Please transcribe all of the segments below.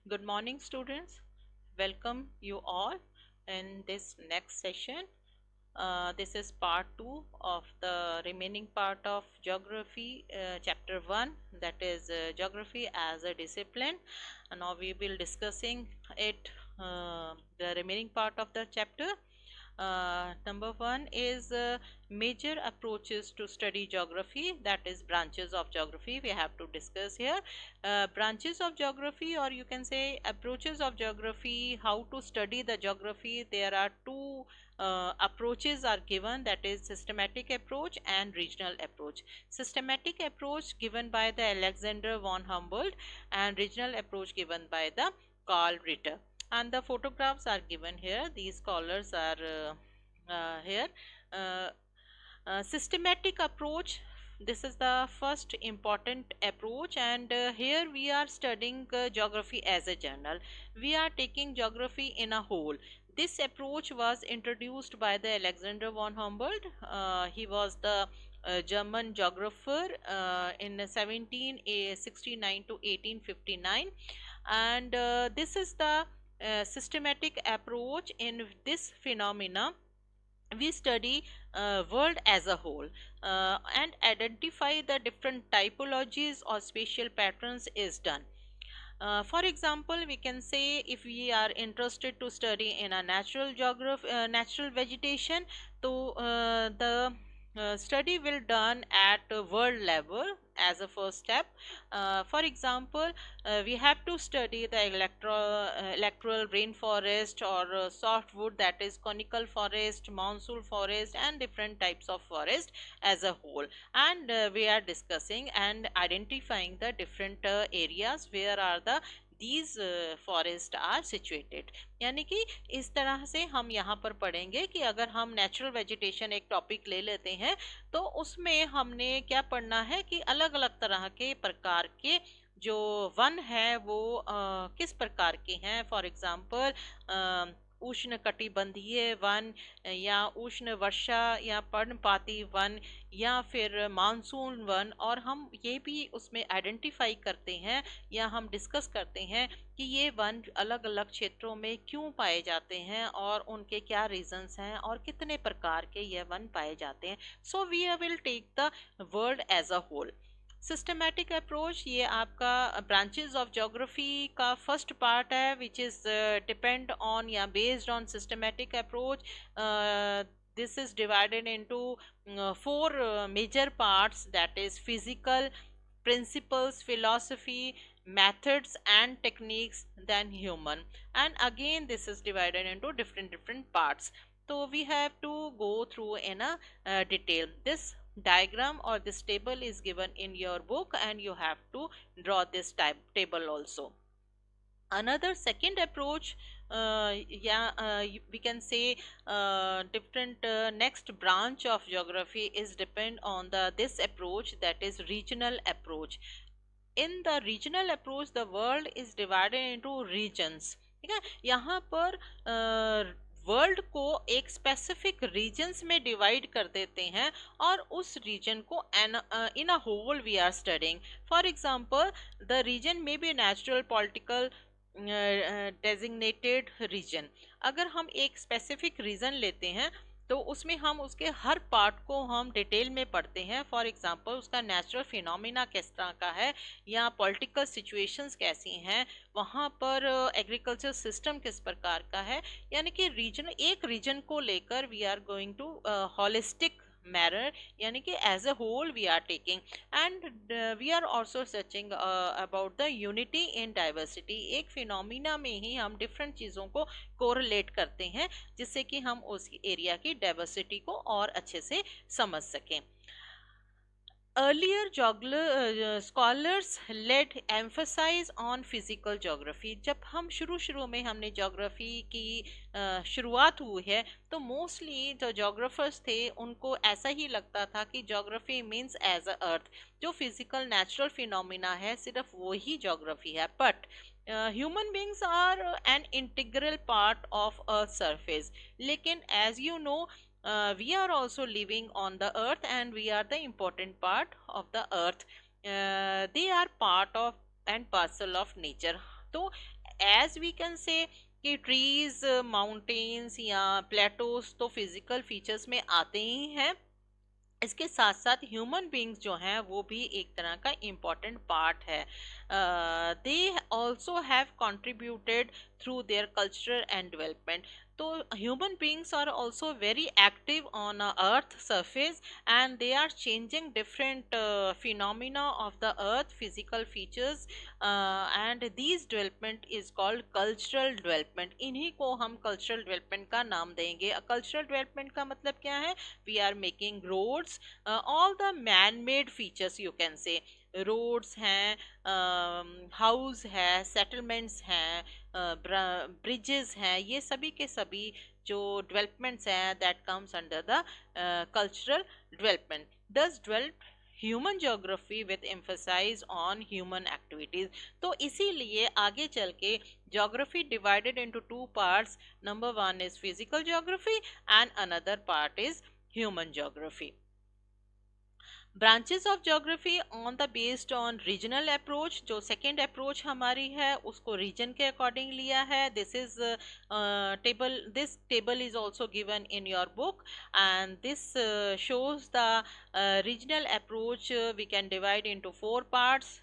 Good morning, students. Welcome you all in this next session. This is part 2 of the remaining part of geography, chapter 1, that is geography as a discipline. And now we will discussing it, the remaining part of the chapter. Number one is major approaches to study geography, that is branches of geography we have to discuss here. Branches of geography, or you can say approaches of geography, how to study the geography. There are two approaches are given, that is systematic approach and regional approach. Systematic approach given by the Alexander von Humboldt and regional approach given by the Karl Ritter, and the photographs are given here. These scholars are here. uh, Systematic approach, this is the first important approach, and here we are studying geography as a journal. We are taking geography in a whole. This approach was introduced by the Alexander von Humboldt. He was the German geographer in 1769 to 1859, and this is the systematic approach. In this phenomena, we study world as a whole and identify the different typologies or spatial patterns is done. For example, we can say if we are interested to study in a natural geography, natural vegetation, so the study will done at world level as a first step. For example, we have to study the electoral rainforest or softwood, that is conical forest, monsoon forest, and different types of forest as a whole. And we are discussing and identifying the different areas where are the these forest are situated. यानी कि इस तरह से हम यहाँ पर पढ़ेंगे कि अगर हम नेचुरल वेजिटेशन एक टॉपिक ले लेते हैं तो उसमें हमने क्या पढ़ना है कि अलग अलग तरह के प्रकार के जो वन है वो किस प्रकार के हैं. फॉर एग्जांपल उष्ण कटिबंधीय वन, या उष्ण वर्षा या पर्णपाती वन, या फिर मानसून वन. और हम ये भी उसमें आइडेंटिफाई करते हैं या हम डिस्कस करते हैं कि ये वन अलग अलग क्षेत्रों में क्यों पाए जाते हैं और उनके क्या रीजंस हैं और कितने प्रकार के ये वन पाए जाते हैं. So we will take the world as a whole. Systematic approach ये आपका ब्रांचेस ऑफ ज्योग्राफी का फर्स्ट पार्ट है, विच इज डिपेंड ऑन या based on systematic approach. this is divided into four major parts, that is physical, principles, philosophy, methods and techniques, then human. And again this is divided into different parts. So we have to go through in a detail. This diagram or this table is given in your book, and you have to draw this type table also. Another second approach, we can say different next branch of geography is depend on the this approach, that is regional approach. In the regional approach, the world is divided into regions. ठीक है, यहाँ पर world को एक specific regions में divide कर देते हैं और उस रीजन को in a whole we are studying. For example, the region में be natural, political, designated region. अगर हम एक स्पेसिफिक रीजन लेते हैं तो उसमें हम उसके हर पार्ट को हम डिटेल में पढ़ते हैं. फॉर एग्जांपल, उसका नेचुरल फिनोमिना किस तरह का है, या पॉलिटिकल सिचुएशंस कैसी हैं, वहाँ पर एग्रीकल्चर सिस्टम किस प्रकार का है. यानी कि रीजन, एक रीजन को लेकर we are going to holistic manner, यानी कि as a whole we are taking. And we are also searching about the unity in diversity. एक फिनोमिना में ही हम डिफरेंट चीज़ों को कोरिलेट करते हैं जिससे कि हम उस एरिया की डाइवर्सिटी को और अच्छे से समझ सकें. Earlier scholars led emphasize on physical geography. जब हम शुरू में हमने ज्योग्राफी की शुरुआत हुई है तो मोस्टली जो जोग्राफर्स थे उनको ऐसा ही लगता था कि geography means as a earth. जो फिजिकल नेचुरल फिनोमिना है सिर्फ वो ही ज्योग्राफी है. But human beings are an integral part of earth surface. लेकिन as you know, we are also living on the earth and we are the important part of the earth. They are part of and parcel of nature. तो as we can say कि trees, mountains या Plato's तो physical features में आते ही हैं, इसके साथ साथ ह्यूमन बींग्स जो हैं वो भी एक तरह का इम्पॉर्टेंट पार्ट है. They also have contributed through their cultural and development. तो human beings are also very active on earth surface, and they are changing different phenomena of the earth physical features, and these development is called cultural development. इन्हीं को हम cultural development का नाम देंगे. cultural development का मतलब क्या है? We are making roads, all the man-made features you can say. Roads हैं, हाउस है, सेटलमेंट्स हैं, ब्रिजेस हैं, ये सभी के सभी जो डेवलपमेंट्स हैं that comes under the cultural development. Thus develop human geography with emphasise on human activities. तो इसीलिए आगे चल के geography divided into two parts. Number one is physical geography and another part is human geography. Branches of geography on the based on regional approach. जो second approach हमारी है उसको reason के अकॉर्डिंग लिया है. This is table, this table is also given in your book, and this shows the regional approach. We can divide into four parts,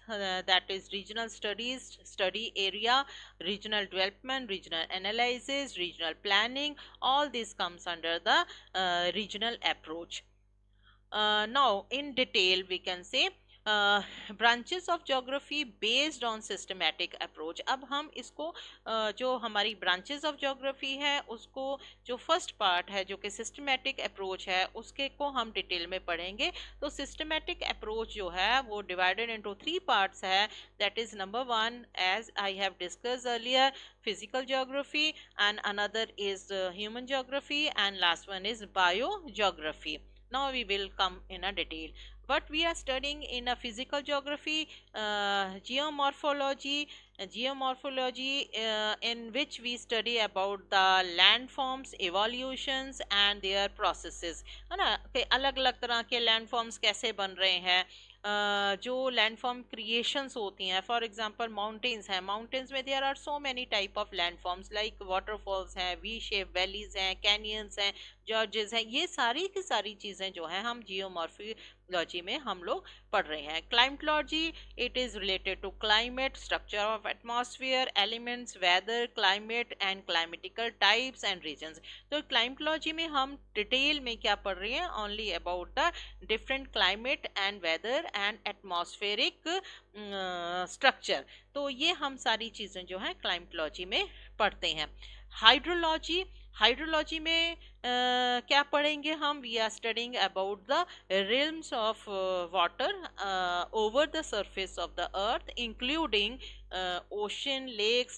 that is regional studies, study area, regional development, regional analysis, regional planning. All this comes under the regional approach. Now in detail we can say branches of geography based on systematic approach. अब हम इसको जो हमारी branches of geography है उसको जो first part है जो कि systematic approach है उसके को हम डिटेल में पढ़ेंगे. तो systematic approach जो है वो divided into three parts है. that is number one, as I have discussed earlier, physical geography, and another is human geography, and last one is biogeography. Now we will come in a detail. What we are studying in a physical geography, geomorphology, in which we study about the landforms, evolutions and their processes. है ना, कि अलग अलग तरह के landforms कैसे बन रहे हैं, जो लैंडफॉर्म क्रिएशंस होती हैं. फॉर एग्जांपल माउंटेन्स हैं, माउंटेन्स में there are so many type of landforms like waterfalls हैं, वी शेप वैलीज हैं, कैनियंस हैं, जॉर्जेस हैं. ये सारी की सारी चीज़ें जो हैं हम जियोमॉर्फोलॉजी में हम लोग पढ़ रहे हैं. Climatology, it is related to climate, structure of atmosphere, elements, weather, climate and climatical types and regions. तो क्लाइमेटोलॉजी में हम डिटेल में क्या पढ़ रहे हैं? Only about the different climate and weather and atmospheric structure. तो ये हम सारी चीज़ें जो हैं क्लाइमेटोलॉजी में पढ़ते हैं. हाइड्रोलॉजी, हाइड्रोलॉजी में क्या पढ़ेंगे हम? We are studying about the realms of water over the surface of the earth including ocean, lakes,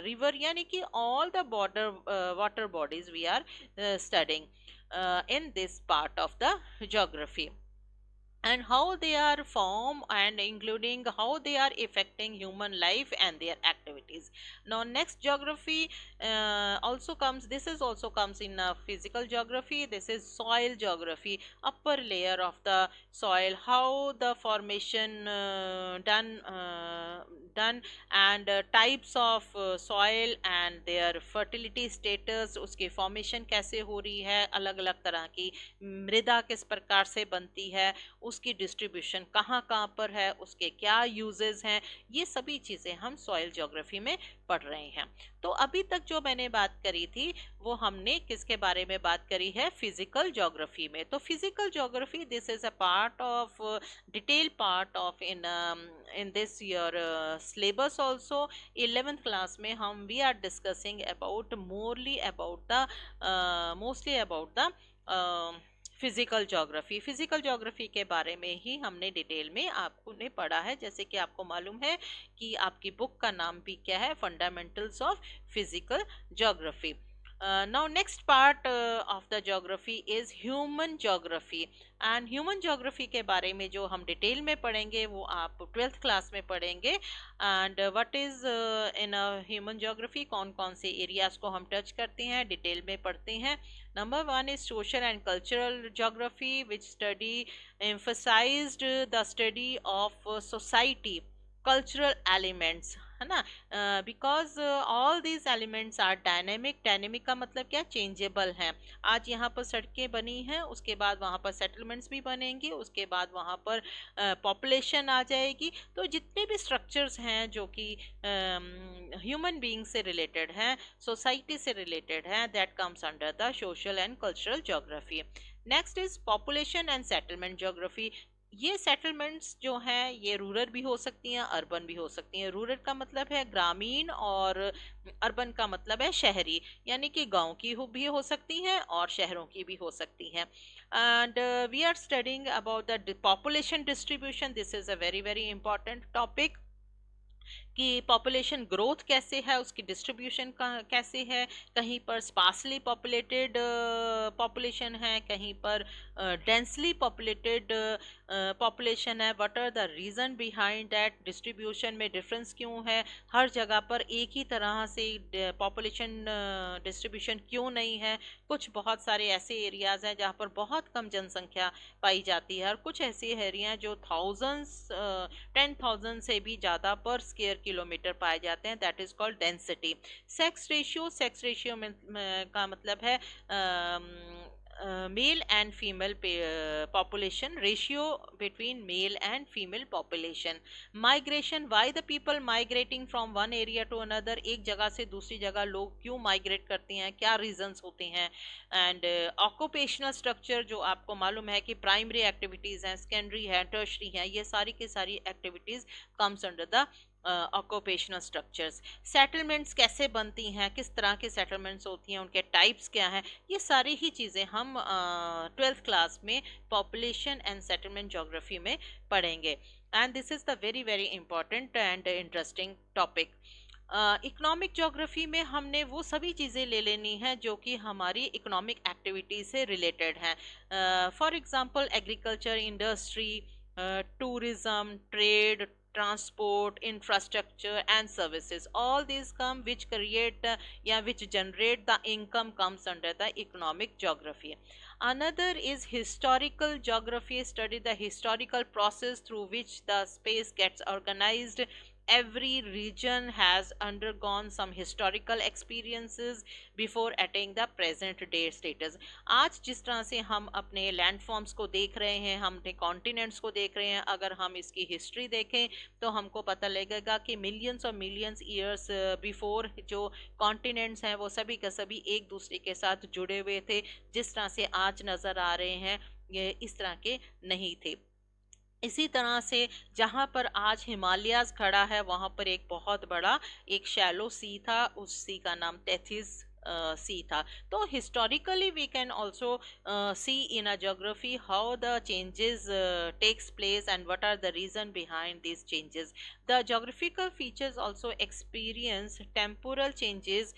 river, यानी कि all the border water bodies we are studying in this part of the geography, and how they are formed and including how they are affecting human life and their activities. Now next geography also comes, this is also comes in physical geography. This is soil geography, upper layer of the soil, how the formation done and types of soil and their fertility status, उसकी formation कैसे हो रही है, अलग अलग तरह की मृदा किस प्रकार से बनती है, उसकी डिस्ट्रीब्यूशन कहाँ कहाँ पर है, उसके क्या यूजेस हैं, ये सभी चीज़ें हम सॉइल ज्योग्राफी में पढ़ रहे हैं. तो अभी तक जो मैंने बात करी थी वो हमने किसके बारे में बात करी है? फिजिकल ज्योग्राफी में. तो physical geography, this is a part of detail part of in this your syllabus also. 11th class में हम we are discussing about mostly about the physical geography. Physical geography के बारे में ही हमने डिटेल में आपको ने पढ़ा है. जैसे कि आपको मालूम है कि आपकी बुक का नाम भी क्या है? Fundamentals of physical geography. Now next part of the geography is human geography, and human geography के बारे में जो हम डिटेल में पढ़ेंगे वो आप 12th क्लास में पढ़ेंगे. and what is in a human geography, कौन कौन से एरियाज को हम टच करते हैं, डिटेल में पढ़ते हैं. Number one is social and cultural geography, which study emphasized the study of society, cultural elements, है ना, because all these elements are dynamic. Dynamic का मतलब क्या, चेंजेबल है। आज यहाँ पर सड़कें बनी हैं, उसके बाद वहाँ पर सेटलमेंट्स भी बनेंगे, उसके बाद वहाँ पर पॉपुलेशन आ जाएगी। तो जितने भी स्ट्रक्चर्स हैं जो कि ह्यूमन बीइंग से रिलेटेड हैं, सोसाइटी से रिलेटेड हैं, that comes under the social and cultural geography. Next is population and settlement geography. ये सेटलमेंट्स जो हैं ये रूरल भी हो सकती हैं, अर्बन भी हो सकती हैं। रूरल का मतलब है ग्रामीण और अर्बन का मतलब है शहरी, यानी कि गांव की भी हो सकती हैं और शहरों की भी हो सकती हैं। And we are studying about the population distribution. This is a very very important topic कि पॉपुलेशन ग्रोथ कैसे है, उसकी डिस्ट्रीब्यूशन का कैसे है। कहीं पर स्पार्सली पॉपुलेटेड पॉपुलेशन है, कहीं पर डेंसली पॉपुलेटेड पॉपुलेशन है। What are the reason behind that, distribution में डिफरेंस क्यों है, हर जगह पर एक ही तरह से पॉपुलेशन डिस्ट्रीब्यूशन क्यों नहीं है। कुछ बहुत सारे ऐसे एरियाज हैं जहाँ पर बहुत कम जनसंख्या पाई जाती है, और कुछ ऐसे एरिया हैं जो थाउजेंड्स 10,000 से भी ज़्यादा पर स्क्वायर किलोमीटर पाए जाते हैं, that is called density. Sex ratio में का मतलब है male and female population ratio between male and female population. Migration, why the people migrating from one area to another, एक जगह से दूसरी जगह लोग क्यों माइग्रेट करते हैं, क्या रीजंस होते हैं। एंड ऑक्यूपेशनल स्ट्रक्चर, जो आपको मालूम है कि प्राइमरी एक्टिविटीज़ हैं, सेकेंडरी है, टर्शरी हैं, ये सारी की सारी activities comes under the occupational structures. Settlements कैसे बनती हैं, किस तरह के सेटलमेंट्स होती हैं, उनके टाइप्स क्या हैं, ये सारी ही चीज़ें हम 12th क्लास में पॉपुलेशन एंड सेटलमेंट ज्योग्राफी में पढ़ेंगे। And this is the very very important and interesting topic. Economic geography में हमने वो सभी चीज़ें ले लेनी हैं जो कि हमारी इकोनॉमिक एक्टिविटी से रिलेटेड हैं। For example agriculture, industry, tourism, trade, transport, infrastructure and services, all these come which create which generate the income, comes under the economic geography. Another is historical geography, study the historical process through which the space gets organized. Every region has undergone some historical experiences before attaining the present day status. आज जिस तरह से हम अपने landforms को देख रहे हैं, हम अपने कॉन्टिनेंट्स को देख रहे हैं, अगर हम इसकी हिस्ट्री देखें तो हमको पता लगेगा कि मिलियंस और मिलियंस ईयर्स बिफोर जो कॉन्टिनेंट्स हैं वो सभी के सभी एक दूसरे के साथ जुड़े हुए थे। जिस तरह से आज नज़र आ रहे हैं ये इस तरह के नहीं थे। इसी तरह से जहाँ पर आज हिमालयाज खड़ा है वहाँ पर एक बहुत बड़ा एक शैलो सी था, उस सी का नाम टेथिस सी था। तो historically we can also see in a geography how the changes takes place and what are the reason behind these changes. The geographical features also experience temporal changes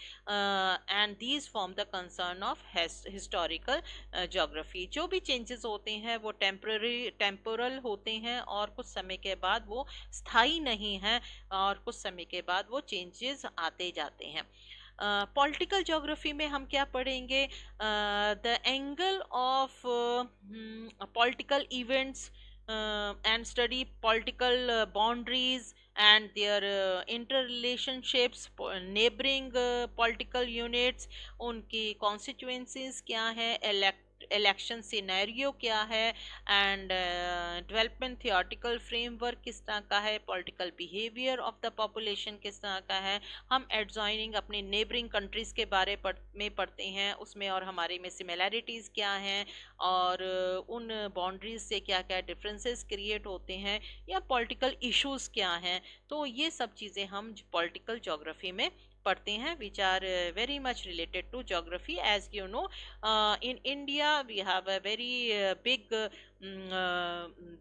and these form the concern of historical geography. जो भी changes होते हैं वो temporal होते हैं और कुछ समय के बाद वो स्थायी नहीं हैं और कुछ समय के बाद वो changes आते जाते हैं। पॉलिटिकल ज्योग्राफी में हम क्या पढ़ेंगे, the angle of political events and study political boundaries and their interrelationships, neighboring political units, उनकी constituencies क्या है, इलेक्शन सिनेरियो क्या है, एंड डेवलपमेंट थियोटिकल फ्रेमवर्क किस तरह का है, political behaviour of the population किस तरह का है। हम एडजॉइनिंग अपने नेबरिंग कंट्रीज़ के बारे में पढ़ते हैं, उसमें और हमारे में सिमिलैरिटीज़ क्या हैं और उन बाउंड्रीज से क्या क्या डिफरेंसेस क्रिएट होते हैं या पॉलिटिकल इश्यूज़ क्या हैं। तो ये सब चीज़ें हम पॉलिटिकल ज्योग्राफी में पढ़ते हैं, which are very much related to geography. As you know, in India we have a very big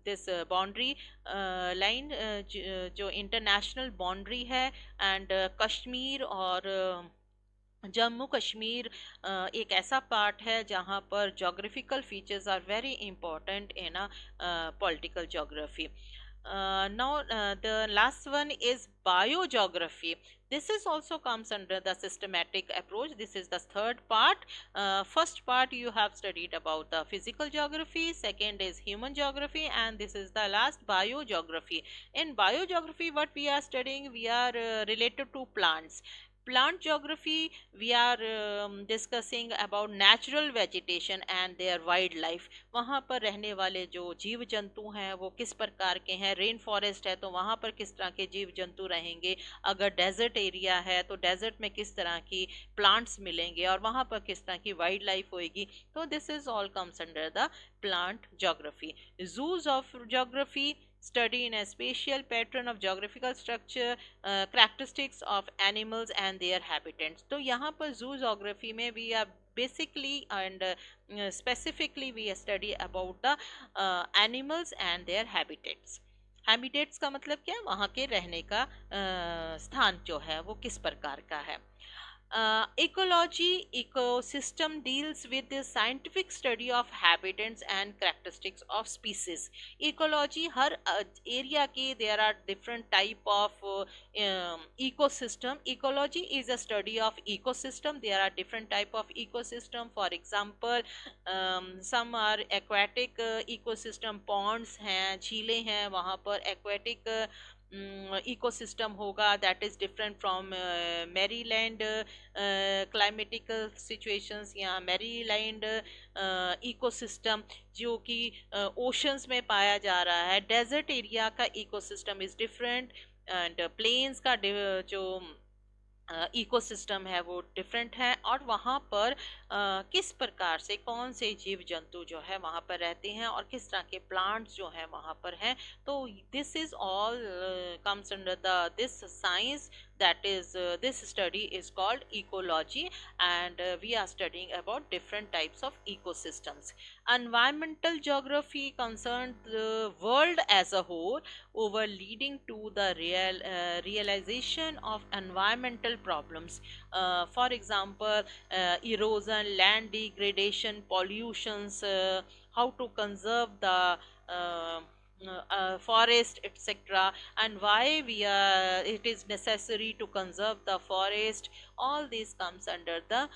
this boundary line जो international boundary है, and कश्मीर और जम्मू कश्मीर एक ऐसा पार्ट है जहाँ पर geographical features are very important in a political geography. Now the last one is biogeography. This is also comes under the systematic approach. This is the third part. First part you have studied about the physical geography, second is human geography, and this is the last biogeography. In biogeography what we are studying, we are related to plants. Plant geography, we are discussing about natural vegetation and their wildlife. वहाँ पर रहने वाले जो जीव जंतु हैं वो किस प्रकार के हैं. रेन फॉरेस्ट है तो वहाँ पर किस तरह के जीव जंतु रहेंगे, अगर डेजर्ट एरिया है तो डेजर्ट में किस तरह की प्लांट्स मिलेंगे और वहाँ पर किस तरह की वाइल्ड लाइफ होएगी. तो this is all comes under the plant geography. Zoos of geography, study in a spatial pattern of geographical structure, characteristics of animals and their habitats. तो यहाँ पर zoo geography में we are basically and specifically we study about the animals and their habitats. Habitats का मतलब क्या है, वहाँ के रहने का स्थान जो है वो किस प्रकार का है. Ecology, ecosystem deals with the scientific study of habitats and characteristics of species. Ecology, her area के there are different type of ecosystem. Ecology is a study of ecosystem. There are different type of ecosystem. For example, some are aquatic ecosystem, ponds हैं, झीलें हैं, वहाँ पर aquatic ecosystem होगा, that is different from maryland climatical situations या maryland ecosystem जो कि oceans में पाया जा रहा है. desert area का ecosystem is different and plains का जो इकोसिस्टम है वो डिफरेंट है और वहाँ पर किस प्रकार से कौन से जीव जंतु जो है वहाँ पर रहते हैं और किस तरह के प्लांट्स जो हैं वहाँ पर हैं. तो this is all comes under the this science, that is this study is called ecology, and we are studying about different types of ecosystems. Environmental geography concerns the world as a whole, over leading to the realization of environmental problems. For example, erosion, land degradation, pollutions, how to conserve the forest, etc., and why it is necessary to conserve the forest. All this comes under the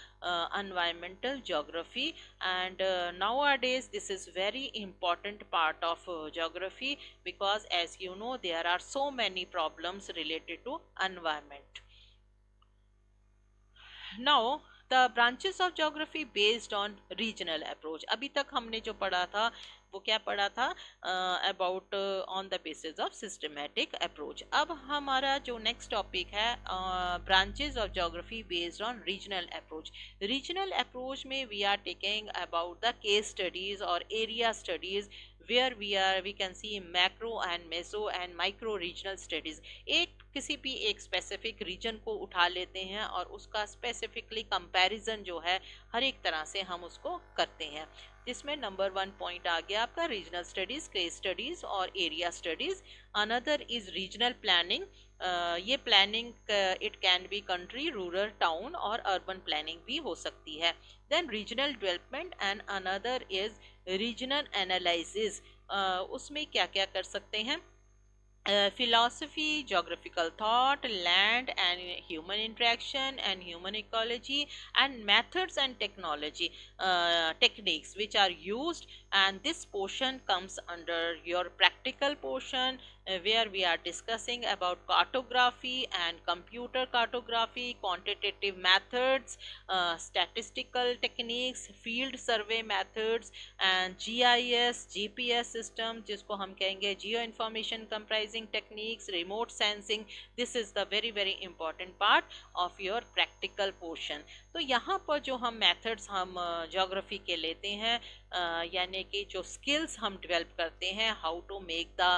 environmental geography, and nowadays this is very important part of geography, because as you know there are so many problems related to environment. Now the branches of geography based on regional approach. अभी तक हमने जो पढ़ा था वो क्या पढ़ा था, about on the basis of systematic approach. अब हमारा जो नेक्स्ट टॉपिक है branches of geography based on regional approach. Regional approach में we are taking about the case studies और area studies, where we can see macro and meso and micro regional studies. एक किसी भी एक specific reason को उठा लेते हैं और उसका स्पेसिफिकली कंपैरिजन जो है हर एक तरह से हम उसको करते हैं. जिसमें नंबर 1 पॉइंट आ गया आपका रीजनल स्टडीज, केस स्टडीज और area studies. Another is regional planning. ये planning it can be country, rural, town और अर्बन प्लानिंग भी हो सकती है. Then regional development and another is regional analysis. उसमें क्या क्या कर सकते हैं, philosophy, geographical thought, land and human interaction and human ecology, and methods and technology techniques which are used. And this portion comes under your practical portion, where we are discussing about cartography and computer cartography, quantitative methods, statistical techniques, field survey methods, and GIS, GPS system जिसको हम कहेंगे geo information comprising techniques, remote sensing. This is the very very important part of your practical portion. तो यहाँ पर जो हम methods हम geography के लेते हैं, यानी कि जो skills हम develop करते हैं, how to make the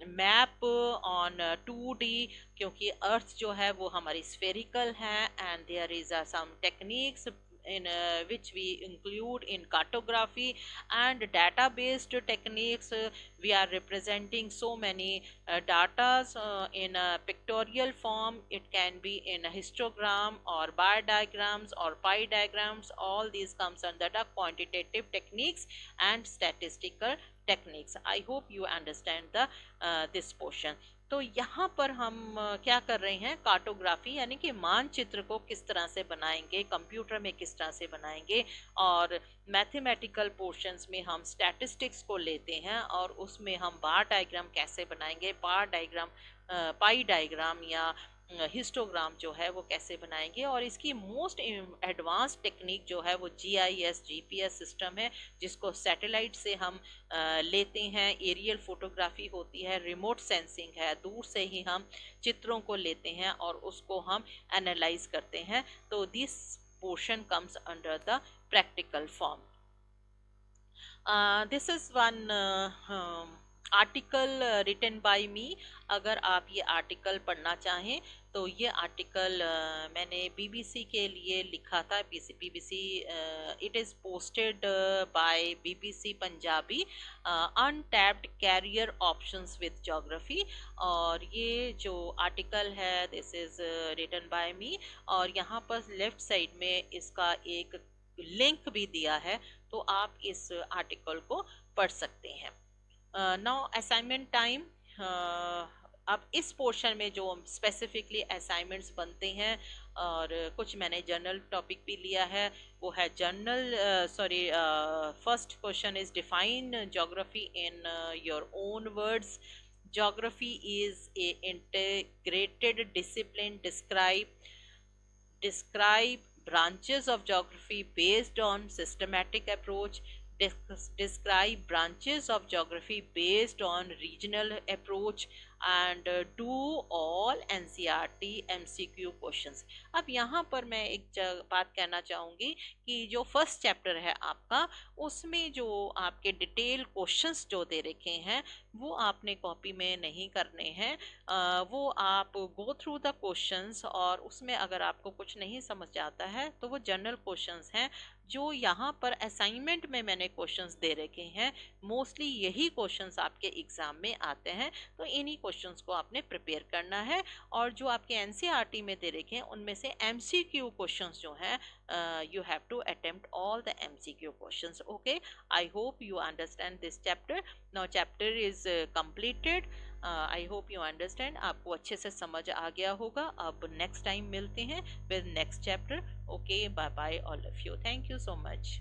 map on 2D, क्योंकि अर्थ जो है वो हमारी स्फेरिकल है, and there is some techniques in which we include in cartography and data based techniques. We are representing so many datas in a pictorial form. It can be in a histogram or bar diagrams or pie diagrams. All these comes under the quantitative techniques and statistical techniques. I hope you understand the this portion. तो यहाँ पर हम क्या कर रहे हैं, cartography यानी कि मानचित्र को किस तरह से बनाएंगे, कंप्यूटर में किस तरह से बनाएंगे, और मैथमेटिकल पोर्शंस में हम स्टैटिस्टिक्स को लेते हैं और उसमें हम बार डायग्राम कैसे बनाएंगे, बार डायग्राम, पाई डायग्राम या हिस्टोग्राम जो है वो कैसे बनाएंगे। और इसकी मोस्ट एडवांस टेक्निक जो है वो GIS GPS सिस्टम है, जिसको सैटेलाइट से हम लेते हैं। एरियल फोटोग्राफी होती है, रिमोट सेंसिंग है, दूर से ही हम चित्रों को लेते हैं और उसको हम एनालाइज करते हैं। तो this portion comes under the practical form. This is one article written by me. अगर आप ये आर्टिकल पढ़ना चाहें तो ये आर्टिकल मैंने BBC के लिए लिखा था. BBC it is posted by BBC Punjabi, untapped career options with geography. और ये जो आर्टिकल है this is written by me, और यहाँ पर लेफ्ट साइड में इसका एक लिंक भी दिया है, तो आप इस आर्टिकल को पढ़ सकते हैं. Now assignment time. अब इस पोर्शन में जो स्पेसिफिकली असाइनमेंट्स बनते हैं, और कुछ मैंने जर्नल टॉपिक भी लिया है, वो है journal first question is define geography in your own words. Geography is a integrated discipline. Describe branches of geography based on systematic approach. Describe branches of geography based on regional approach, and do all NCERT MCQ questions. अब यहाँ पर मैं एक बात कहना चाहूँगी कि जो फर्स्ट चैप्टर है आपका, उसमें जो आपके डिटेल क्वेश्चंस जो दे रखे हैं वो आपने कॉपी में नहीं करने हैं. वो आप गो थ्रू द क्वेश्चंस, और उसमें अगर आपको कुछ नहीं समझ आता है तो वो जनरल क्वेश्चंस हैं जो यहाँ पर असाइनमेंट में मैंने क्वेश्चंस दे रखे हैं. मोस्टली यही क्वेश्चंस आपके एग्जाम में आते हैं, तो इन्हीं क्वेश्चंस को आपने प्रिपेयर करना है. और जो आपके NCERT में दे रखे हैं उनमें से MCQ क्वेश्चंस जो हैं, you have to attempt all the MCQ questions. Okay, I hope you understand this chapter. Now chapter is completed. I hope you understand. आपको अच्छे से समझ आ गया होगा. अब next time मिलते हैं with next chapter. Okay, bye bye all of you. Thank you so much.